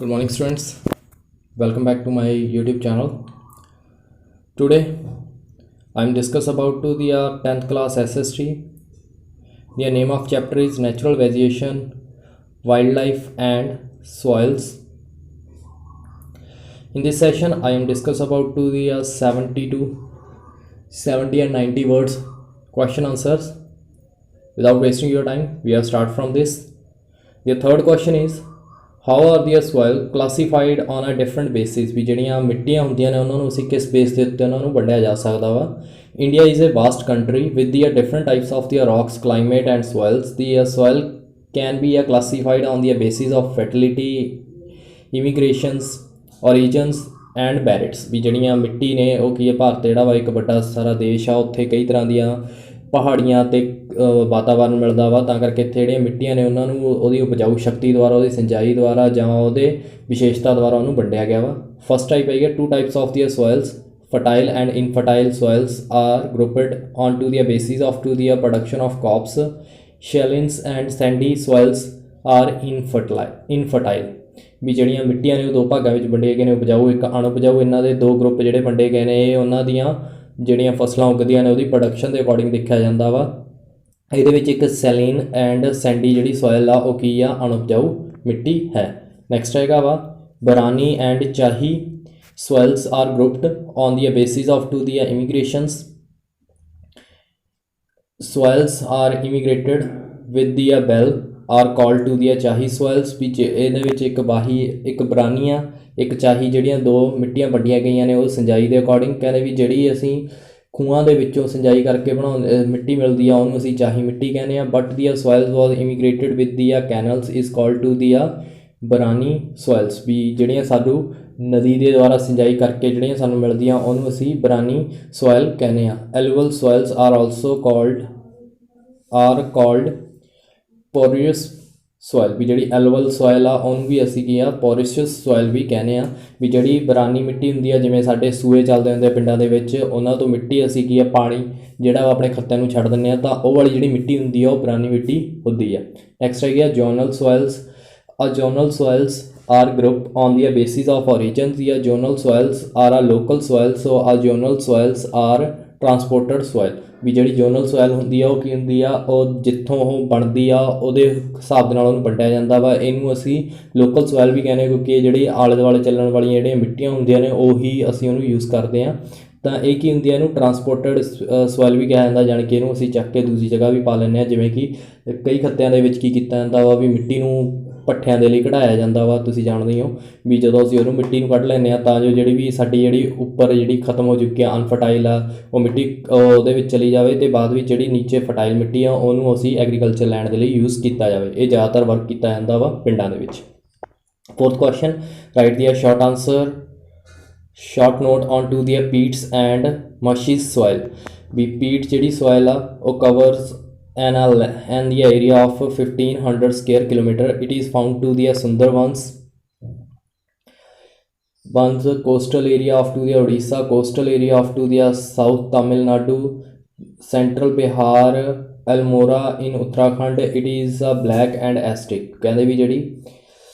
Good morning, students. Welcome back to my YouTube channel. Today, I am discuss about to the 10th class SST. The name of chapter is Natural Vegetation, Wildlife and Soils. In this session, I am discuss about to the 70 and 90 words question answers. Without wasting your time, we have start from this. The third question is, how are the soil classified on a different basis? ਵੀ ਜਿਹੜੀਆਂ ਮਿੱਟੀਆਂ ਹੁੰਦੀਆਂ ਨੇ ਉਹਨਾਂ ਨੂੰ ਅਸੀਂ ਕਿਸ base ਦੇ ਉੱਤੇ ਉਹਨਾਂ ਨੂੰ ਵੰਡਿਆ ਜਾ ਸਕਦਾ ਵਾ। India is a vast country with the different types of the rocks, climate and soils. The soil can be classified on the basis of fertility, immigrations, origins and merits। ਵੀ ਜਿਹੜੀਆਂ ਮਿੱਟੀ ਨੇ ਉਹ ਕੀ ਹੈ, ਭਾਰਤ ਜਿਹੜਾ ਵਾ ਇੱਕ ਵੱਡਾ ਸਾਰਾ ਦੇਸ਼ ਆ, ਉੱਥੇ ਕਈ ਤਰ੍ਹਾਂ ਦੀਆਂ ਪਹਾੜੀਆਂ ਅਤੇ ਵਾਤਾਵਰਨ ਮਿਲਦਾ ਵਾ, ਤਾਂ ਕਰਕੇ ਇੱਥੇ ਜਿਹੜੀਆਂ ਮਿੱਟੀਆਂ ਨੇ ਉਹਨਾਂ ਨੂੰ ਉਹਦੀ ਉਪਜਾਊ ਸ਼ਕਤੀ ਦੁਆਰਾ, ਉਹਦੀ ਸਿੰਜਾਈ ਦੁਆਰਾ ਜਾਂ ਉਹਦੇ ਵਿਸ਼ੇਸ਼ਤਾ ਦੁਆਰਾ ਉਹਨੂੰ ਵੰਡਿਆ ਗਿਆ ਵਾ। ਫਸਟ ਟਾਈਪ ਹੈਗੀ two types of the soils, fertile and infertile soils are grouped onto the basis of to the production of crops. Shallows and sandy soils are infertile। ਵੀ ਜਿਹੜੀਆਂ ਮਿੱਟੀਆਂ ਨੇ ਉਹ ਦੋ ਭਾਗਾਂ ਵਿੱਚ ਵੰਡੇ ਗਏ ਨੇ, ਉਪਜਾਊ ਇੱਕ ਅਣਉਪਜਾਊ। ਇਹਨਾਂ ਦੇ ਦੋ ਗਰੁੱਪ ਜਿਹੜੇ ਵੰਡੇ ਗਏ ਨੇ, ਇਹ ਉਹਨਾਂ ਦੀਆਂ ਜਿਹੜੀਆਂ ਫਸਲਾਂ ਉੱਗਦੀਆਂ ਨੇ ਉਹਦੀ ਪ੍ਰੋਡਕਸ਼ਨ ਦੇ ਅਕੋਰਡਿੰਗ ਦੇਖਿਆ ਜਾਂਦਾ ਵਾ। ਇਹਦੇ ਵਿੱਚ ਇੱਕ ਸੈਲੀਨ ਐਂਡ ਸੈਂਡੀ ਜਿਹੜੀ ਸੋਇਲ ਆ ਉਹ ਕੀ ਆ, ਅਣਉਪਜਾਊ ਮਿੱਟੀ ਹੈ। ਨੈਕਸਟ ਹੈਗਾ ਵਾ ਬਰਾਨੀ ਐਂਡ ਚਾਹੀ soils are grouped on the basis of to the immigrations. Soils are immigrated with the bell are called to the ਚਾਹੀ soils। ਵਿੱਚ ਇਹਦੇ ਵਿੱਚ ਇੱਕ ਬਾਹੀ ਇੱਕ ਬਰਾਨੀ ਆ, ਇੱਕ ਚਾਹੀ, ਜਿਹੜੀਆਂ ਦੋ ਮਿੱਟੀਆਂ ਵੰਡੀਆਂ ਗਈਆਂ ਨੇ ਉਹ ਸਿੰਜਾਈ ਦੇ ਅਕੋਰਡਿੰਗ। ਕਹਿੰਦੇ ਵੀ ਜਿਹੜੀ ਅਸੀਂ ਖੂਹਾਂ ਦੇ ਵਿੱਚੋਂ ਸਿੰਜਾਈ ਕਰਕੇ ਮਿੱਟੀ ਮਿਲਦੀ ਆ ਉਹਨੂੰ ਅਸੀਂ ਚਾਹੀ ਮਿੱਟੀ ਕਹਿੰਦੇ ਆ। But the soils was immigrated with the canals is called to the ਬਰਾਨੀ soils। ਵੀ ਜਿਹੜੀਆਂ ਸਾਨੂੰ ਨਦੀ ਦੇ ਦੁਆਰਾ ਸਿੰਜਾਈ ਕਰਕੇ ਜਿਹੜੀਆਂ ਸਾਨੂੰ ਮਿਲਦੀਆਂ ਉਹਨੂੰ ਅਸੀਂ ਬਰਾਨੀ ਸੋਇਲ ਕਹਿੰਦੇ ਆ। ਐਲੂਵਲ ਸੋਇਲਸ ਆਰ ਆਲਸੋ ਕਾਲਡ ਪੋਰੀਅਸ ਸੋਇਲ। ਵੀ ਜਿਹੜੀ ਐਲੂਵਲ ਸੋਇਲ ਆ ਉਹਨੂੰ ਵੀ ਅਸੀਂ ਕੀ ਆ, ਪੋਰੀਸ਼ੀਅਸ ਸੋਇਲ ਵੀ ਕਹਿੰਦੇ ਆ। ਵੀ ਜਿਹੜੀ ਬਰਾਨੀ ਮਿੱਟੀ ਹੁੰਦੀ ਆ, ਜਿਵੇਂ ਸਾਡੇ ਸੂਏ ਚੱਲਦੇ ਹੁੰਦੇ ਆ ਪਿੰਡਾਂ ਦੇ ਵਿੱਚ, ਉਹਨਾਂ ਤੋਂ ਮਿੱਟੀ ਅਸੀਂ ਕੀ ਆ, ਪਾਣੀ ਜਿਹੜਾ ਆਪਣੇ ਖੱਤਿਆਂ ਨੂੰ ਛੱਡ ਦਿੰਦੇ ਆ, ਤਾਂ ਉਹ ਵਾਲੀ ਜਿਹੜੀ ਮਿੱਟੀ ਹੁੰਦੀ ਆ ਉਹ ਬਰਾਨੀ ਮਿੱਟੀ ਹੁੰਦੀ ਆ। ਨੈਕਸਟ ਹੈਗੀ ਆ zonal ਸੋਇਲਸ। Zonal soils are grouped on the basis of origins। The zonal soils are a local soil, so zonal soils are transported soil। ਵੀ ਜਿਹੜੀ ਜੋਨਲ ਸੋਇਲ ਹੁੰਦੀ ਆ ਉਹ ਕੀ ਹੁੰਦੀ ਆ, ਉਹ ਜਿੱਥੋਂ ਉਹ ਬਣਦੀ ਆ ਉਹਦੇ ਹਿਸਾਬ ਦੇ ਨਾਲ ਉਹਨੂੰ ਵੰਡਿਆ ਜਾਂਦਾ ਵਾ। ਇਹਨੂੰ ਅਸੀਂ ਲੋਕਲ ਸੋਇਲ ਵੀ ਕਹਿੰਦੇ, ਕਿਉਂਕਿ ਇਹ ਜਿਹੜੀ ਆਲੇ ਦੁਆਲੇ ਚੱਲਣ ਵਾਲੀਆਂ ਜਿਹੜੀਆਂ ਮਿੱਟੀਆਂ ਹੁੰਦੀਆਂ ਨੇ ਉਹੀ ਅਸੀਂ ਉਹਨੂੰ ਯੂਜ਼ ਕਰਦੇ ਹਾਂ। ਤਾਂ ਇਹ ਕੀ ਹੁੰਦੀ ਆ, ਇਹਨੂੰ ਟਰਾਂਸਪੋਰਟਡ ਸੋਇਲ ਵੀ ਕਿਹਾ ਜਾਂਦਾ, ਜਾਣੀ ਕਿ ਇਹਨੂੰ ਅਸੀਂ ਚੱਕ ਕੇ ਦੂਜੀ ਜਗ੍ਹਾ ਵੀ ਪਾ ਲੈਂਦੇ ਹਾਂ। ਜਿਵੇਂ ਕਿ ਕਈ ਖੱਤਿਆਂ ਦੇ ਵਿੱਚ ਕੀ ਕੀਤਾ ਜਾਂਦਾ ਵਾ, ਵੀ ਮਿੱਟੀ ਨੂੰ ਭੱਠਿਆਂ ਦੇ ਲਈ ਕਢਾਇਆ ਜਾਂਦਾ ਵਾ। ਤੁਸੀਂ ਜਾਣਦੇ ਹੋ ਵੀ ਜਦੋਂ ਅਸੀਂ ਉਹਨੂੰ ਮਿੱਟੀ ਨੂੰ ਕੱਢ ਲੈਂਦੇ ਹਾਂ ਤਾਂ ਜੋ ਜਿਹੜੀ ਵੀ ਸਾਡੀ ਜਿਹੜੀ ਉੱਪਰ ਜਿਹੜੀ ਖਤਮ ਹੋ ਚੁੱਕੀ ਆ ਅਨਫਰਟਾਈਲ ਆ ਉਹ ਮਿੱਟੀ ਉਹਦੇ ਵਿੱਚ ਚਲੀ ਜਾਵੇ, ਅਤੇ ਬਾਅਦ ਵਿੱਚ ਜਿਹੜੀ ਨੀਚੇ ਫਰਟਾਈਲ ਮਿੱਟੀ ਆ ਉਹਨੂੰ ਅਸੀਂ ਐਗਰੀਕਲਚਰ ਲੈਂਡ ਦੇ ਲਈ ਯੂਜ਼ ਕੀਤਾ ਜਾਵੇ। ਇਹ ਜ਼ਿਆਦਾਤਰ ਵਰਕ ਕੀਤਾ ਜਾਂਦਾ ਵਾ ਪਿੰਡਾਂ ਦੇ ਵਿੱਚ। Fourth question, write the short answer, short note on to the peats and marshes soil. ਵੀ ਪੀਟ ਜਿਹੜੀ ਸੋਇਲ ਆ ਉਹ covers and the area of 1500 square kilometer. It is found to the Sundarbans, coastal area of to the Odisha, coastal area of to the South Tamil Nadu, central Bihar, Almora in Uttarakhand. It is black and acidic। ਕਹਿੰਦੇ ਵੀ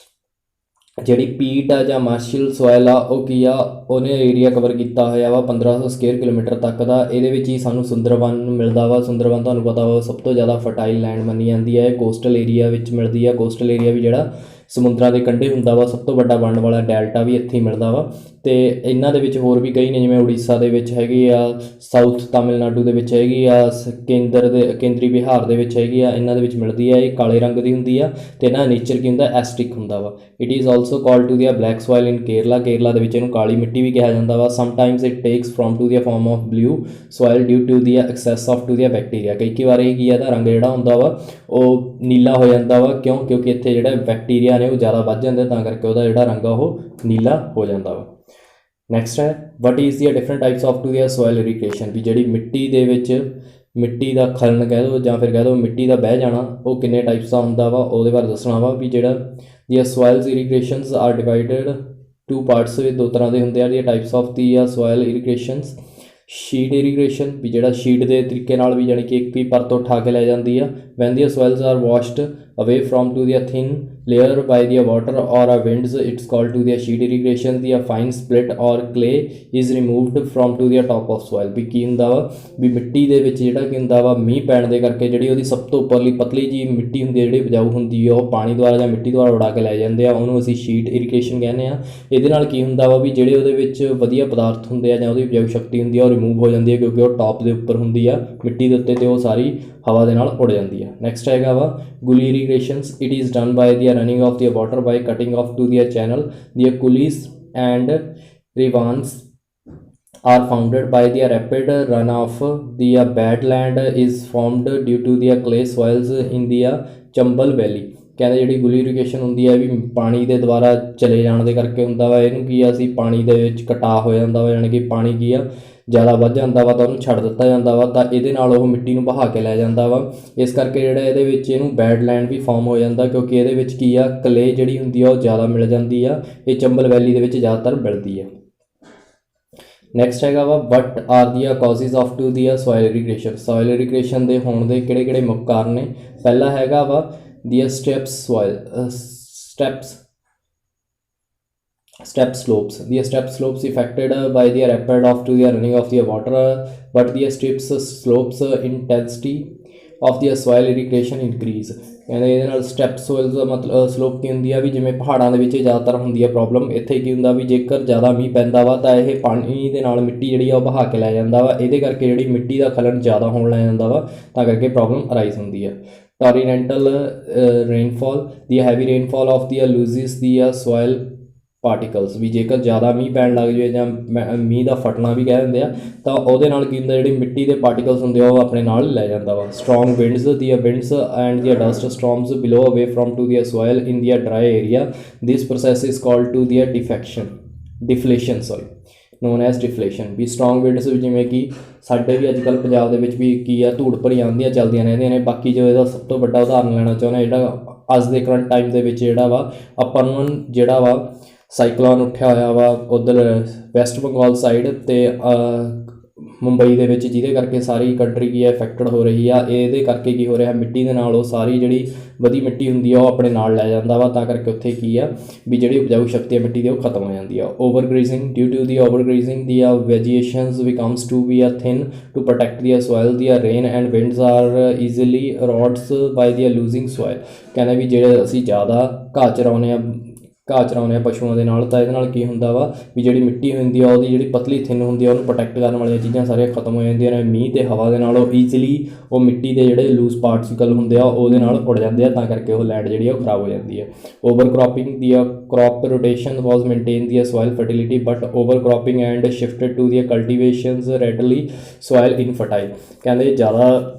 ਜਿਹੜੀ ਪੀਟ ਆ ਜਾਂ martial soil ਆ ਉਹ ਕੀ ਆ, ਉਹਨੇ area cover ਕੀਤਾ ਹੋਇਆ ਵਾ 1500 ਸਕੁਅਰ ਕਿਲੋਮੀਟਰ ਤੱਕ ਦਾ। ਇਹਦੇ ਵਿੱਚ ਹੀ ਸਾਨੂੰ ਸੁੰਦਰਬਨ ਮਿਲਦਾ ਵਾ। ਸੁੰਦਰਬਨ ਤੁਹਾਨੂੰ ਪਤਾ ਵਾ ਸਭ ਤੋਂ ਜ਼ਿਆਦਾ ਫਰਟਾਈਲ ਲੈਂਡ ਮੰਨੀ ਜਾਂਦੀ ਹੈ, ਕੋਸਟਲ ਏਰੀਆ ਵਿੱਚ ਮਿਲਦੀ ਆ। ਕੋਸਟਲ ਏਰੀਆ ਵੀ ਜਿਹੜਾ ਸਮੁੰਦਰਾਂ ਦੇ ਕੰਢੇ ਹੁੰਦਾ ਵਾ, ਸਭ ਤੋਂ ਵੱਡਾ ਬਣਨ ਵਾਲਾ ਡੈਲਟਾ ਵੀ ਇੱਥੇ ਹੀ ਮਿਲਦਾ ਵਾ। ਅਤੇ ਇਹਨਾਂ ਦੇ ਵਿੱਚ ਹੋਰ ਵੀ ਕਈ ਨੇ, ਜਿਵੇਂ ਉੜੀਸਾ ਦੇ ਵਿੱਚ ਹੈਗੀ ਆ, ਸਾਊਥ ਤਾਮਿਲਨਾਡੂ ਦੇ ਵਿੱਚ ਹੈਗੀ ਆ, ਕੇਂਦਰੀ ਬਿਹਾਰ ਦੇ ਵਿੱਚ ਹੈਗੀ ਆ, ਇਹਨਾਂ ਦੇ ਵਿੱਚ ਮਿਲਦੀ ਆ। ਇਹ ਕਾਲੇ ਰੰਗ ਦੀ ਹੁੰਦੀ ਆ ਅਤੇ ਇਹਨਾਂ ਦਾ ਨੇਚਰ ਕੀ ਹੁੰਦਾ, ਐਸਟਿਕ ਹੁੰਦਾ ਵਾ। It is also called to the black soil in Kerala. Kerala ਦੇ ਵਿੱਚ ਇਹਨੂੰ ਕਾਲੀ ਮਿੱਟੀ ਵੀ ਕਿਹਾ ਜਾਂਦਾ ਵਾ। Sometimes it takes from to the form of blue soil due to the excess of to the bacteria. ਕਈ ਵਾਰ ਇਹ ਕੀ ਆ, ਇਹਦਾ ਰੰਗ ਜਿਹੜਾ ਹੁੰਦਾ ਵਾ ਉਹ ਨੀਲਾ ਹੋ ਜਾਂਦਾ ਵਾ। ਕਿਉਂਕਿ ਇੱਥੇ ਜਿਹੜਾ ਬੈਕਟੀਰੀਆ ਨੇ ਉਹ ਜ਼ਿਆਦਾ ਵੱਧ ਜਾਂਦੇ, ਤਾਂ ਕਰਕੇ ਉਹਦਾ ਜਿਹੜਾ ਰੰਗ ਆ ਉਹ ਨੀਲਾ ਹੋ ਜਾਂਦਾ ਵਾ। ਨੈਕਸਟ ਹੈ, what is the different types of to the soil irrigation. ਵੀ ਜਿਹੜੀ ਮਿੱਟੀ ਦੇ ਵਿੱਚ ਮਿੱਟੀ ਦਾ ਖਲਣ ਕਹਿ ਦਿਓ ਜਾਂ ਫਿਰ ਕਹਿ ਦਿਓ ਮਿੱਟੀ ਦਾ ਬਹਿ ਜਾਣਾ, ਉਹ ਕਿੰਨੇ ਟਾਈਪਸ ਦਾ ਹੁੰਦਾ ਵਾ, ਉਹਦੇ ਬਾਰੇ ਦੱਸਣਾ ਵਾ। ਵੀ ਜਿਹੜਾ the soils irrigations are divided to parts ਵਿੱਚ ਦੋ ਤਰ੍ਹਾਂ ਦੇ ਹੁੰਦੇ ਆ। The types of the soil irrigations, sheet irrigation, ਵੀ ਜਿਹੜਾ ਸ਼ੀਟ ਦੇ ਤਰੀਕੇ ਨਾਲ ਵੀ ਜਾਣੀ ਕਿ ਇੱਕ ਹੀ ਪਰਤ ਉਠਾ ਕੇ ਲੈ ਜਾਂਦੀ ਆ। when the soils are washed away from to the thin layer by the water or a winds, it's called to the sheet irrigation. The fine split or clay is removed from to the top of soil। ਵੀ ਕੀ ਹੁੰਦਾ ਵਾ ਵੀ ਮਿੱਟੀ ਦੇ ਵਿੱਚ ਜਿਹੜਾ ਕੀ ਹੁੰਦਾ ਵਾ ਮੀਂਹ ਪੈਣ ਦੇ ਕਰਕੇ ਜਿਹੜੀ ਉਹਦੀ ਸਭ ਤੋਂ ਉੱਪਰਲੀ ਪਤਲੀ ਜੀ ਮਿੱਟੀ ਹੁੰਦੀ ਹੈ ਜਿਹੜੀ ਉਪਜਾਊ ਹੁੰਦੀ ਹੈ ਉਹ ਪਾਣੀ ਦੁਆਰਾ ਜਾਂ ਮਿੱਟੀ ਦੁਆਰਾ ਉਡਾ ਕੇ ਲੈ ਜਾਂਦੇ ਆ, ਉਹਨੂੰ ਅਸੀਂ ਸ਼ੀਟ ਇਰੀਗੇਸ਼ਨ ਕਹਿੰਦੇ ਆ। ਇਹਦੇ ਨਾਲ ਕੀ ਹੁੰਦਾ ਵਾ ਵੀ ਜਿਹੜੇ ਉਹਦੇ ਵਿੱਚ ਵਧੀਆ ਪਦਾਰਥ ਹੁੰਦੇ ਆ ਜਾਂ ਉਹਦੀ ਉਪਜਾਊ ਸ਼ਕਤੀ ਹੁੰਦੀ ਆ ਉਹ ਰਿਮੂਵ ਹੋ ਜਾਂਦੀ ਹੈ, ਕਿਉਂਕਿ ਉਹ ਟੌਪ ਦੇ ਉੱਪਰ ਹੁੰਦੀ ਆ ਮਿੱਟੀ ਦੇ ਉੱਤੇ, ਅਤੇ ਉਹ ਸਾਰੀ ਹਵਾ ਦੇ ਨਾਲ ਉੱਡ ਜਾਂਦੀ ਹੈ। ਨੈਕਸਟ ਹੈਗਾ ਵਾ gully irrigations. It is done by the running of the water by cutting of to the channel. The gullies and ravines are founded by the rapid runoff. The bad land is formed due to the clay soils in the ਚੰਬਲ ਵੈਲੀ। ਕਹਿੰਦੇ ਜਿਹੜੀ ਗੁਲੀ irrigation ਹੁੰਦੀ ਹੈ ਵੀ ਪਾਣੀ ਦੇ ਦੁਆਰਾ ਚਲੇ ਜਾਣ ਦੇ ਕਰਕੇ ਹੁੰਦਾ ਵਾ, ਇਹਨੂੰ ਕੀ ਆ ਅਸੀਂ ਪਾਣੀ ਦੇ ਵਿੱਚ ਕਟਾਅ ਹੋ ਜਾਂਦਾ ਵਾ, ਯਾਨੀ ਕਿ ਪਾਣੀ ਕੀ ਆ ਜ਼ਿਆਦਾ ਵੱਧ ਜਾਂਦਾ ਵਾ ਤਾਂ ਉਹਨੂੰ ਛੱਡ ਦਿੱਤਾ ਜਾਂਦਾ ਵਾ, ਤਾਂ ਇਹਦੇ ਨਾਲ ਉਹ ਮਿੱਟੀ ਨੂੰ ਬਹਾ ਕੇ ਲੈ ਜਾਂਦਾ ਵਾ। ਇਸ ਕਰਕੇ ਜਿਹੜਾ ਇਹਦੇ ਵਿੱਚ ਇਹਨੂੰ ਬੈਡ ਲੈਂਡ ਵੀ ਫਾਰਮ ਹੋ ਜਾਂਦਾ, ਕਿਉਂਕਿ ਇਹਦੇ ਵਿੱਚ ਕੀ ਆ ਕਲੇ ਜਿਹੜੀ ਹੁੰਦੀ ਆ ਉਹ ਜ਼ਿਆਦਾ ਮਿਲ ਜਾਂਦੀ ਆ, ਇਹ ਚੰਬਲ ਵੈਲੀ ਦੇ ਵਿੱਚ ਜ਼ਿਆਦਾਤਰ ਮਿਲਦੀ ਆ। ਨੈਕਸਟ ਹੈਗਾ ਵਾ what are the ਕਾਜ਼ਿਜ਼ of to the soil irrigation. Soil irrigation ਦੇ ਹੋਣ ਦੇ ਕਿਹੜੇ ਕਿਹੜੇ ਮੁੱਖ ਕਾਰਨ ਨੇ? ਪਹਿਲਾ ਹੈਗਾ ਵਾ ਦੀ step slopes. The step slopes affected by the rapid of to the running of the water, but the steep slopes intensity of the soil irrigation increase। ਕਹਿੰਦੇ ਇਹਦੇ ਨਾਲ ਸਟੈਪ ਸੋਇਲਸ ਦਾ ਮਤਲਬ ਸਲੋਪ ਕੀ ਹੁੰਦੀ ਆ ਵੀ ਜਿਵੇਂ ਪਹਾੜਾਂ ਦੇ ਵਿੱਚ ਜ਼ਿਆਦਾਤਰ ਹੁੰਦੀ ਆ ਪ੍ਰੋਬਲਮ। ਇੱਥੇ ਕੀ ਹੁੰਦਾ ਵੀ ਜੇਕਰ ਜ਼ਿਆਦਾ ਮੀਂਹ ਪੈਂਦਾ ਵਾ ਤਾਂ ਇਹ ਪਾਣੀ ਦੇ ਨਾਲ ਮਿੱਟੀ ਜਿਹੜੀ ਆ ਉਹ ਬਹਾ ਕੇ ਲੈ ਜਾਂਦਾ ਵਾ, ਇਹਦੇ ਕਰਕੇ ਜਿਹੜੀ ਮਿੱਟੀ ਦਾ ਖਲਣ ਜ਼ਿਆਦਾ ਹੋਣ ਲੱਗ ਜਾਂਦਾ ਵਾ, ਤਾਂ ਕਰਕੇ ਪ੍ਰੋਬਲਮ ਅਰਾਈਜ਼ ਹੁੰਦੀ ਆ। ਟੋਰੀਨੈਂਟਲ rainfall. The heavy rainfall of the ਲੂਜ਼ਿਸ the soil particles. ਵੀ ਜੇਕਰ ਜ਼ਿਆਦਾ ਮੀਂਹ ਪੈਣ ਲੱਗ ਜਾਵੇ ਜਾਂ ਮੀਂਹ ਦਾ ਫਟਣਾ ਵੀ ਕਹਿ ਦਿੰਦੇ ਆ, ਤਾਂ ਉਹਦੇ ਨਾਲ ਕੀ ਹੁੰਦਾ ਜਿਹੜੀ ਮਿੱਟੀ ਦੇ ਪਾਰਟੀਕਲਸ ਹੁੰਦੇ ਆ ਉਹ ਆਪਣੇ ਨਾਲ ਲੈ ਜਾਂਦਾ ਵਾ। Strong winds. The winds and the dust storms blow away from to the soil in the dry area. This process is called to the deflation known as deflation. ਵੀ ਸਟਰੋਂਗ ਵਿੰਡਸ ਜਿਵੇਂ ਕਿ ਸਾਡੇ ਵੀ ਅੱਜ ਕੱਲ੍ਹ ਪੰਜਾਬ ਦੇ ਵਿੱਚ ਵੀ ਕੀ ਆ ਧੂੜ ਭਰੀ ਆਉਂਦੀਆਂ ਚੱਲਦੀਆਂ ਰਹਿੰਦੀਆਂ ਨੇ। ਬਾਕੀ ਜੋ ਇਹਦਾ ਸਭ ਤੋਂ ਵੱਡਾ ਉਦਾਹਰਨ ਲੈਣਾ ਚਾਹੁੰਦਾ ਜਿਹੜਾ ਅੱਜ ਦੇ ਕਰੰਟ ਟਾਈਮ ਦੇ ਵਿੱਚ ਜਿਹੜਾ ਵਾ ਆਪਾਂ ਨੂੰ ਜਿਹੜਾ ਵਾ ਸਾਈਕਲੋਨ ਉੱਠਿਆ ਹੋਇਆ ਵਾ ਉੱਧਰ ਵੈਸਟ ਬੰਗਾਲ ਸਾਈਡ ਅਤੇ ਮੁੰਬਈ ਦੇ ਵਿੱਚ, ਜਿਹਦੇ ਕਰਕੇ ਸਾਰੀ ਕੰਟਰੀ ਕੀ ਹੈ ਅਫੈਕਟਡ ਹੋ ਰਹੀ ਆ। ਇਹਦੇ ਕਰਕੇ ਕੀ ਹੋ ਰਿਹਾ ਮਿੱਟੀ ਦੇ ਨਾਲ ਉਹ ਸਾਰੀ ਜਿਹੜੀ ਵਧੀ ਮਿੱਟੀ ਹੁੰਦੀ ਆ ਉਹ ਆਪਣੇ ਨਾਲ ਲੈ ਜਾਂਦਾ ਵਾ, ਤਾਂ ਕਰਕੇ ਉੱਥੇ ਕੀ ਆ ਵੀ ਜਿਹੜੀ ਉਪਜਾਊ ਸ਼ਕਤੀ ਹੈ ਮਿੱਟੀ ਦੀ ਉਹ ਖਤਮ ਹੋ ਜਾਂਦੀ ਆ। Overgrazing. Due to the overgrazing the vegetations becomes to be thin to protect the soil. The rain and winds are easily roads by the losing soil. ਕਹਿੰਦੇ ਵੀ ਜਿਹੜੇ ਅਸੀਂ ਜ਼ਿਆਦਾ ਘਾਹ ਚਰਾਉਂਦੇ ਆ ਪਸ਼ੂਆਂ ਦੇ ਨਾਲ, ਤਾਂ ਇਹਦੇ ਨਾਲ ਕੀ ਹੁੰਦਾ ਵਾ ਵੀ ਜਿਹੜੀ ਮਿੱਟੀ ਹੁੰਦੀ ਆ ਉਹਦੀ ਜਿਹੜੀ ਪਤਲੀ ਥਿਨ ਹੁੰਦੀ ਆ ਉਹਨੂੰ ਪ੍ਰੋਟੈਕਟ ਕਰਨ ਵਾਲੀਆਂ ਚੀਜ਼ਾਂ ਸਾਰੀਆਂ ਖਤਮ ਹੋ ਜਾਂਦੀਆਂ ਨੇ। ਮੀਂਹ ਅਤੇ ਹਵਾ ਦੇ ਨਾਲ ਉਹ ਈਜ਼ੀਲੀ ਉਹ ਮਿੱਟੀ ਦੇ ਜਿਹੜੇ ਲੂਜ਼ ਪਾਰਟੀਕਲ ਹੁੰਦੇ ਆ ਉਹਦੇ ਨਾਲ ਉੱਡ ਜਾਂਦੇ ਆ, ਤਾਂ ਕਰਕੇ ਉਹ ਲੈਂਡ ਜਿਹੜੀ ਆ ਉਹ ਖਰਾਬ ਹੋ ਜਾਂਦੀ ਹੈ। Over cropping. The crop rotation was maintained the soil fertility, but overcropping and shifted to the cultivations readily soil infertile। ਕਹਿੰਦੇ ਜ਼ਿਆਦਾ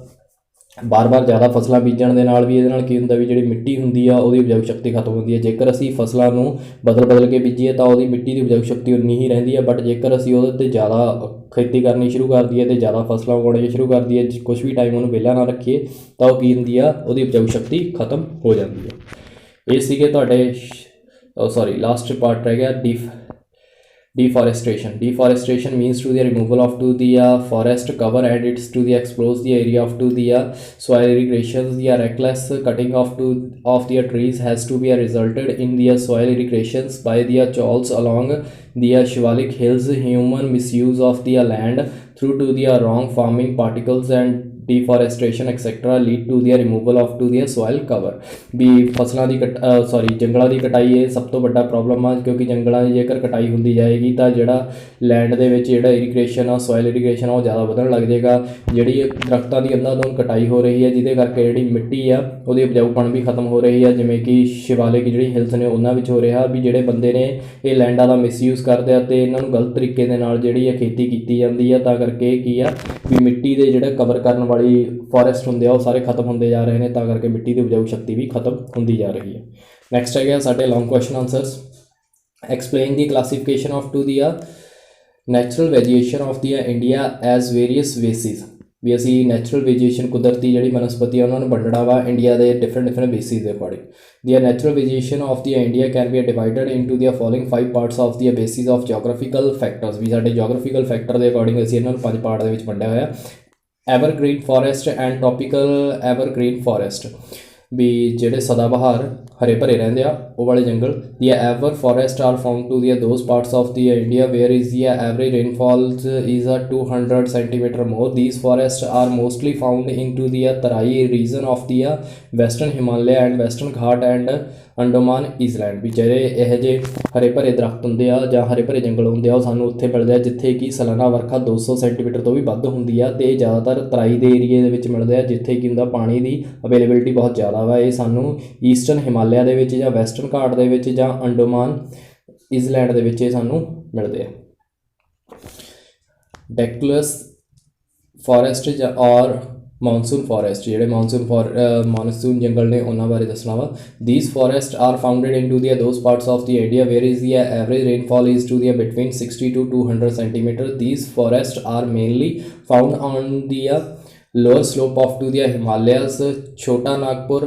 ਬਾਰ-ਬਾਰ ਜ਼ਿਆਦਾ ਫਸਲਾਂ ਬੀਜਣ ਦੇ ਨਾਲ ਵੀ ਇਹਦੇ ਨਾਲ ਕੀ ਹੁੰਦਾ ਵੀ ਜਿਹੜੀ ਮਿੱਟੀ ਹੁੰਦੀ ਆ ਉਹਦੀ ਉਪਜਾਊ ਸ਼ਕਤੀ ਖਤਮ ਹੁੰਦੀ ਹੈ। ਜੇਕਰ ਅਸੀਂ ਫਸਲਾਂ ਨੂੰ ਬਦਲ ਕੇ ਬੀਜੀਏ ਤਾਂ ਉਹਦੀ ਮਿੱਟੀ ਦੀ ਉਪਜਾਊ ਸ਼ਕਤੀ ਉਨੀ ਹੀ ਰਹਿੰਦੀ ਹੈ, ਬਟ ਜੇਕਰ ਅਸੀਂ ਉਹਦੇ 'ਤੇ ਜ਼ਿਆਦਾ ਖੇਤੀ ਕਰਨੀ ਸ਼ੁਰੂ ਕਰ ਦਈਏ ਅਤੇ ਜ਼ਿਆਦਾ ਫਸਲਾਂ ਉਗਾਉਣੀਆਂ ਸ਼ੁਰੂ ਕਰ ਦਈਏ, ਕੁਛ ਵੀ ਟਾਈਮ ਉਹਨੂੰ ਵਿਹਲਾ ਨਾ ਰੱਖੀਏ, ਤਾਂ ਉਹ ਕੀ ਹੁੰਦੀ ਆ ਉਹਦੀ ਉਪਜਾਊ ਸ਼ਕਤੀ ਖਤਮ ਹੋ ਜਾਂਦੀ ਹੈ। ਇਹ ਸੀਗੇ ਤੁਹਾਡੇ ਲਾਸਟ ਪਾਰਟ ਰਹਿ ਗਿਆ deforestation। Deforestation means to the removal of to the forest cover and it's to the expose the area of to the soil irrigations। The reckless cutting of the trees has to be resulted in the soil irrigations by the chawls along the Shivalik hills। Human misuse of the land through to the wrong farming particles and deforestation etc lead to the removal of to the soil cover। ਵੀ ਫਸਲਾਂ ਦੀ ਜੰਗਲਾਂ ਦੀ ਕਟਾਈ ਇਹ ਸਭ ਤੋਂ ਵੱਡਾ problem ਆ, ਕਿਉਂਕਿ ਜੰਗਲਾਂ ਦੀ ਜੇਕਰ ਕਟਾਈ ਹੁੰਦੀ ਜਾਏਗੀ ਤਾਂ ਜਿਹੜਾ ਲੈਂਡ ਦੇ ਵਿੱਚ ਜਿਹੜਾ ਇਰੀਗੇਸ਼ਨ ਆ ਸੋਇਲ ਇਰੀਗੇਸ਼ਨ ਆ ਉਹ ਜ਼ਿਆਦਾ ਵਧਣ ਲੱਗ ਜਾਏਗਾ। ਜਿਹੜੀ ਦਰਖਤਾਂ ਦੀ ਅੰਧਾਧੁੰਦ ਕਟਾਈ ਹੋ ਰਹੀ ਹੈ ਜਿਹਦੇ ਕਰਕੇ ਜਿਹੜੀ ਮਿੱਟੀ ਆ ਉਹਦੀ ਉਪਜਾਊਪਣ ਵੀ ਖਤਮ ਹੋ ਰਹੀ ਆ, ਜਿਵੇਂ ਕਿ ਸ਼ਿਵਾਲਿਕ ਜਿਹੜੀ ਹਿਲਸ ਨੇ ਉਹਨਾਂ ਵਿੱਚ ਹੋ ਰਿਹਾ ਵੀ ਜਿਹੜੇ ਬੰਦੇ ਨੇ ਇਹ ਲੈਂਡਾਂ ਦਾ ਮਿਸਯੂਜ਼ ਕਰਦੇ ਆ ਅਤੇ ਇਹਨਾਂ ਨੂੰ ਗਲਤ ਤਰੀਕੇ ਦੇ ਨਾਲ ਜਿਹੜੀ ਆ ਖੇਤੀ ਕੀਤੀ ਜਾਂਦੀ ਆ, ਤਾਂ ਕਰਕੇ ਕੀ ਆ ਵੀ ਮਿੱਟੀ ਦੇ ਜਿਹੜੇ ਕਵਰ ਕਰਨ ਵਾਲੀ ਫੋਰੈਸਟ ਹੁੰਦੇ ਆ ਉਹ ਸਾਰੇ ਖਤਮ ਹੁੰਦੇ ਜਾ ਰਹੇ ਨੇ, ਤਾਂ ਕਰਕੇ ਮਿੱਟੀ ਦੀ ਉਪਜਾਊ ਸ਼ਕਤੀ ਵੀ ਖਤਮ ਹੁੰਦੀ ਜਾ ਰਹੀ ਹੈ। ਨੈਕਸਟ ਹੈਗਾ ਸਾਡੇ long question answers. Explain the classification of to the natural vegetation of the India as various basis. ਵੀ ਅਸੀਂ ਨੈਚੁਰਲ ਵੈਜੀਏਸ਼ਨ ਕੁਦਰਤੀ ਜਿਹੜੀ ਬਨਸਪਤੀ ਆ ਉਹਨਾਂ ਨੂੰ ਵੰਡਣਾ ਵਾ ਇੰਡੀਆ ਦੇ ਡਿਫਰੈਂਟ ਬੇਸਿਸ ਦੇ according. The natural vegetation of the India can be divided into the following 5 parts of the basis of geographical factors. ਵੀ ਸਾਡੇ ਜੋਗ੍ਰਾਫੀਕਲ ਫੈਕਟਰ ਦੇ ਅਕੋਰਡਿੰਗ ਅਸੀਂ ਇਹਨਾਂ ਨੂੰ 5 ਪਾਰਟ ਦੇ ਵਿੱਚ ਵੰਡਿਆ ਹੋਇਆ। Evergreen forest and tropical evergreen forest ਵੀ ਜਿਹੜੇ ਸਦਾਬਹਾਰ ਹਰੇ ਭਰੇ ਰਹਿੰਦੇ ਆ ਉਹ ਵਾਲੇ ਜੰਗਲ। The ever forest are found to the those parts of the India where is the average rainfalls is 200 centimeter more. These forests are mostly found into the Tarai region of the western Himalaya and western Ghat and Andaman island. ਵੀ ਜਿਹੜੇ ਇਹੋ ਜਿਹੇ ਹਰੇ ਭਰੇ ਦਰਖਤ ਹੁੰਦੇ ਆ ਜਾਂ ਹਰੇ ਭਰੇ ਜੰਗਲ ਹੁੰਦੇ ਆ ਉਹ ਸਾਨੂੰ ਉੱਥੇ ਮਿਲਦੇ ਆ ਜਿੱਥੇ ਕਿ ਸਾਲਾਨਾ ਵਰਖਾ 200 ਸੈਂਟੀਮੀਟਰ ਤੋਂ ਵੀ ਵੱਧ ਹੁੰਦੀ ਆ, ਅਤੇ ਇਹ ਜ਼ਿਆਦਾਤਰ ਤਰਾਈ ਦੇ ਏਰੀਏ ਦੇ ਵਿੱਚ ਮਿਲਦੇ ਆ ਜਿੱਥੇ ਕਿ ਹੁੰਦਾ ਪਾਣੀ ਦੀ ਅਵੇਲੇਬਿਲਿਟੀ ਬਹੁਤ ਜ਼ਿਆਦਾ ਵਾ। ਇਹ ਸਾਨੂੰ ਈਸਟਰਨ ਹਿਮਾਲਿਆ ਦੇ ਵਿੱਚ ਜਾਂ ਵੈਸਟਰਨ ਘਾਟ ਦੇ ਵਿੱਚ ਜਾਂ ਅੰਡੋਮਾਨ ਆਈਲੈਂਡ ਦੇ ਵਿੱਚ ਇਹ ਸਾਨੂੰ ਮਿਲਦੇ ਆ। ਡੈਕਲਸ ਫੋਰੈਸਟ ਜਾਂ ਔਰ ਮਾਨਸੂਨ ਫੋਰੈਸਟ, ਜਿਹੜੇ ਮਾਨਸੂਨ ਜੰਗਲ ਨੇ ਉਹਨਾਂ ਬਾਰੇ ਦੱਸਣਾ ਵਾ। These forest are founded in to the those parts of the India where is the average rainfall is to the between 60 to 200 centimeter. These forests are mainly found on the lower slope of to the Himalayas, Chota Nagpur,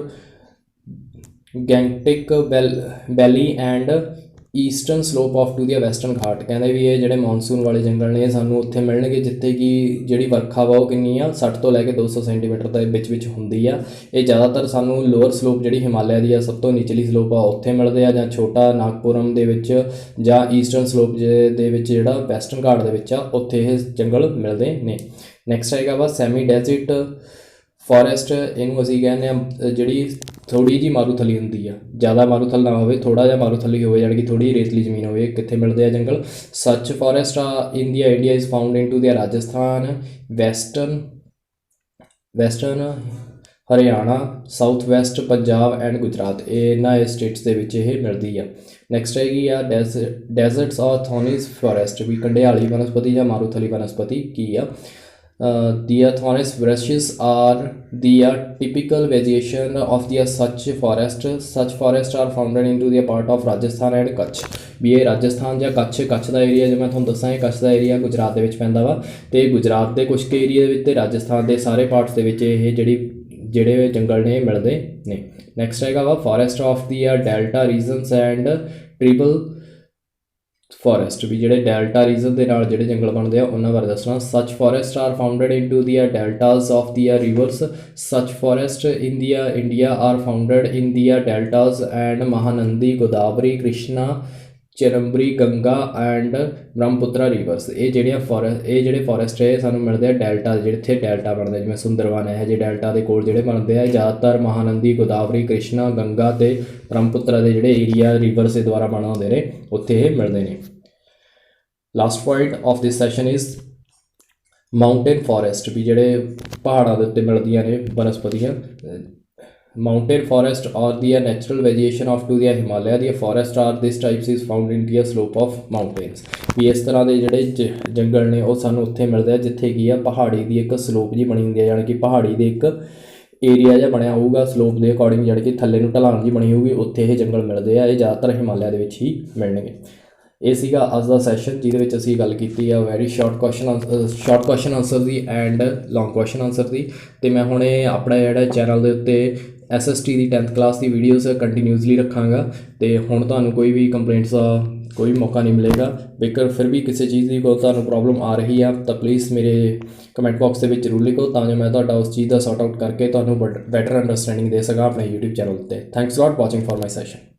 Gangtok Valley and eastern slope of to the western Ghat. ਕਹਿੰਦੇ ਵੀ ਇਹ ਜਿਹੜੇ monsoon ਵਾਲੇ ਜੰਗਲ ਨੇ ਇਹ ਸਾਨੂੰ ਉੱਥੇ ਮਿਲਣਗੇ ਜਿੱਥੇ ਕਿ ਜਿਹੜੀ ਵਰਖਾ ਵਾ ਉਹ ਕਿੰਨੀ ਆ 60 ਤੋਂ ਲੈ ਕੇ 200 ਸੈਂਟੀਮੀਟਰ ਦੇ ਵਿੱਚ ਹੁੰਦੀ ਆ। ਇਹ ਜ਼ਿਆਦਾਤਰ ਸਾਨੂੰ ਲੋਅਰ ਸਲੋਪ ਜਿਹੜੀ ਹਿਮਾਲਿਆ ਦੀ ਆ ਸਭ ਤੋਂ ਨਿਚਲੀ ਸਲੋਪ ਆ ਉੱਥੇ ਮਿਲਦੇ ਆ, ਜਾਂ ਛੋਟਾ ਨਾਗਪੁਰਮ ਦੇ ਵਿੱਚ ਜਾਂ ਈਸਟਰਨ ਸਲੋਪ ਦੇ ਵਿੱਚ ਜਿਹੜਾ ਵੈਸਟਰਨ ਘਾਟ ਦੇ ਵਿੱਚ ਆ ਉੱਥੇ ਇਹ ਜੰਗਲ ਮਿਲਦੇ ਨੇ। ਨੈਕਸਟ ਆਏਗਾ ਵਾ ਸੈਮੀ ਡੈਜ਼ਰਟ ਫੋਰੈਸਟ। ਇਹਨੂੰ ਅਸੀਂ ਕਹਿੰਦੇ ਹਾਂ ਜਿਹੜੀ ਥੋੜ੍ਹੀ ਜਿਹੀ ਮਾਰੂਥਲੀ ਹੁੰਦੀ ਆ, ਜ਼ਿਆਦਾ ਮਾਰੂਥਲ ਨਾ ਹੋਵੇ, ਥੋੜ੍ਹਾ ਜਿਹਾ ਮਾਰੂਥਲੀ ਹੋਵੇ, ਯਾਨੀ ਕਿ ਥੋੜ੍ਹੀ ਰੇਤਲੀ ਜ਼ਮੀਨ ਹੋਵੇ। ਕਿੱਥੇ ਮਿਲਦੇ ਆ ਜੰਗਲ? Such forest India is found in to the Rajasthan, western Haryana, south west Punjab and Gujarat. ਇਹਨਾਂ ਸਟੇਟਸ ਦੇ ਵਿੱਚ ਇਹ ਮਿਲਦੀ ਆ। ਨੈਕਸਟ ਹੈਗੀ ਆ ਡੈਜ਼ਰਟਸ ਔਰ ਥੋਨੀਸ ਫੋਰੈਸਟ, ਵੀ ਕੰਡਿਆਲੀ ਬਨਸਪਤੀ ਜਾਂ ਮਾਰੂਥਲੀ ਬਨਸਪਤੀ ਕੀ ਆ। The thornous bushes are the typical vegetation of the such forest. Such forests are found into the part of Rajasthan and Kutch. ਵੀ ਇਹ ਰਾਜਸਥਾਨ ਜਾਂ ਕੱਛ ਦਾ ਏਰੀਆ, ਜਿਵੇਂ ਮੈਂ ਤੁਹਾਨੂੰ ਦੱਸਾਂ ਇਹ ਕੱਛ ਦਾ ਏਰੀਆ ਗੁਜਰਾਤ ਦੇ ਵਿੱਚ ਪੈਂਦਾ ਵਾ, ਅਤੇ ਗੁਜਰਾਤ ਦੇ ਕੁਛ ਕੁ ਏਰੀਆ ਦੇ ਵਿੱਚ ਅਤੇ ਰਾਜਸਥਾਨ ਦੇ ਸਾਰੇ ਪਾਰਟਸ ਦੇ ਵਿੱਚ ਇਹ ਜਿਹੜੇ ਜੰਗਲ ਨੇ ਮਿਲਦੇ ਨੇ। ਨੈਕਸਟ ਹੈਗਾ ਵਾ forest of the delta regions and tribal forest, ਵੀ ਜਿਹੜੇ ਡੈਲਟਾ ਰੀਜਨ ਦੇ ਨਾਲ ਜਿਹੜੇ ਜੰਗਲ ਬਣਦੇ ਆ ਉਹਨਾਂ ਬਾਰੇ ਦੱਸਣਾ। Such forest are founded in to the deltas of the rivers. Such forest in the India are founded in the deltas and Mahanadi, Godavari, Krishna, ਚਰੰਬਰੀ, ਗੰਗਾ ਐਂਡ ਬ੍ਰਹਮਪੁੱਤਰਾ ਰਿਵਰਸ। ਇਹ ਜਿਹੜੇ ਫੋਰੈਸਟ ਹੈ ਸਾਨੂੰ ਮਿਲਦੇ ਆ ਡੈਲਟਾ, ਜਿੱਥੇ ਡੈਲਟਾ ਬਣਦੇ ਜਿਵੇਂ ਸੁੰਦਰਵਨ ਇਹੋ ਜਿਹੇ ਡੈਲਟਾ ਦੇ ਕੋਲ ਜਿਹੜੇ ਬਣਦੇ ਆ। ਜ਼ਿਆਦਾਤਰ ਮਹਾਨੰਦੀ, ਗੋਦਾਵਰੀ, ਕ੍ਰਿਸ਼ਨਾ, ਗੰਗਾ ਅਤੇ ਬ੍ਰਹਮਪੁੱਤਰਾ ਦੇ ਜਿਹੜੇ ਏਰੀਆ ਰਿਵਰਸ ਦੇ ਦੁਆਰਾ ਬਣੇ ਹੁੰਦੇ ਨੇ ਉੱਥੇ ਇਹ ਮਿਲਦੇ ਨੇ। Last point of this session is mountain forest, ਵੀ ਜਿਹੜੇ ਪਹਾੜਾਂ ਦੇ ਉੱਤੇ ਮਿਲਦੀਆਂ ਨੇ ਬਨਸਪਤੀਆਂ। Mountain forest or the natural vegetation of to the Himalaya. The forest are this types is found in the slope of mountains. ਵੀ ਇਸ ਤਰ੍ਹਾਂ ਦੇ ਜਿਹੜੇ ਜੰਗਲ ਨੇ ਉਹ ਸਾਨੂੰ ਉੱਥੇ ਮਿਲਦੇ ਆ ਜਿੱਥੇ ਕੀ ਆ ਪਹਾੜੀ ਦੀ ਇੱਕ ਸਲੋਪ ਜੀ ਬਣੀ ਹੁੰਦੀ ਹੈ, ਯਾਨੀ ਕਿ ਪਹਾੜੀ ਦੇ ਇੱਕ ਏਰੀਆ ਜਿਹਾ ਬਣਿਆ ਹੋਊਗਾ ਸਲੋਪ ਦੇ ਅਕੋਰਡਿੰਗ, ਯਾਨੀ ਕਿ ਥੱਲੇ ਨੂੰ ਢਲਾਣ ਜੀ ਬਣੀ ਹੋਊਗੀ, ਉੱਥੇ ਇਹ ਜੰਗਲ ਮਿਲਦੇ ਆ। ਇਹ ਜ਼ਿਆਦਾਤਰ ਹਿਮਾਲਿਆ ਦੇ ਵਿੱਚ ਹੀ ਮਿਲਣਗੇ। ਇਹ ਸੀਗਾ ਅੱਜ ਦਾ ਸੈਸ਼ਨ ਜਿਹਦੇ ਵਿੱਚ ਅਸੀਂ ਗੱਲ ਕੀਤੀ ਆ very short question answer the and long question answer ਦੀ। ਅਤੇ ਮੈਂ ਹੁਣ ਇਹ ਆਪਣਾ ਜਿਹੜਾ ਚੈਨਲ ਦੇ ਉੱਤੇ SST ਦੀ 10th ਕਲਾਸ ਦੀ ਵੀਡੀਓਜ਼ ਕੰਟੀਨਿਊਸਲੀ ਰੱਖਾਂਗਾ, ਅਤੇ ਹੁਣ ਤੁਹਾਨੂੰ ਕੋਈ ਵੀ ਕੰਪਲੇਂਟਸ ਦਾ ਕੋਈ ਮੌਕਾ ਨਹੀਂ ਮਿਲੇਗਾ। ਜੇਕਰ ਫਿਰ ਵੀ ਕਿਸੇ ਚੀਜ਼ ਦੀ ਕੋਈ ਤੁਹਾਨੂੰ ਪ੍ਰੋਬਲਮ ਆ ਰਹੀ ਆ ਤਾਂ ਪਲੀਜ਼ ਮੇਰੇ ਕਮੈਂਟ ਬਾਕਸ ਦੇ ਵਿੱਚ ਜ਼ਰੂਰ ਲਿਖੋ, ਤਾਂ ਜੋ ਮੈਂ ਤੁਹਾਡਾ ਉਸ ਚੀਜ਼ ਦਾ ਸੌਟ ਆਊਟ ਕਰਕੇ ਤੁਹਾਨੂੰ ਬੈਟਰ ਅੰਡਰਸਟੈਂਡਿੰਗ ਦੇ ਸਕਾਂ ਆਪਣੇ YouTube ਚੈਨਲ ਉੱਤੇ। Thanks a lot watching for my session.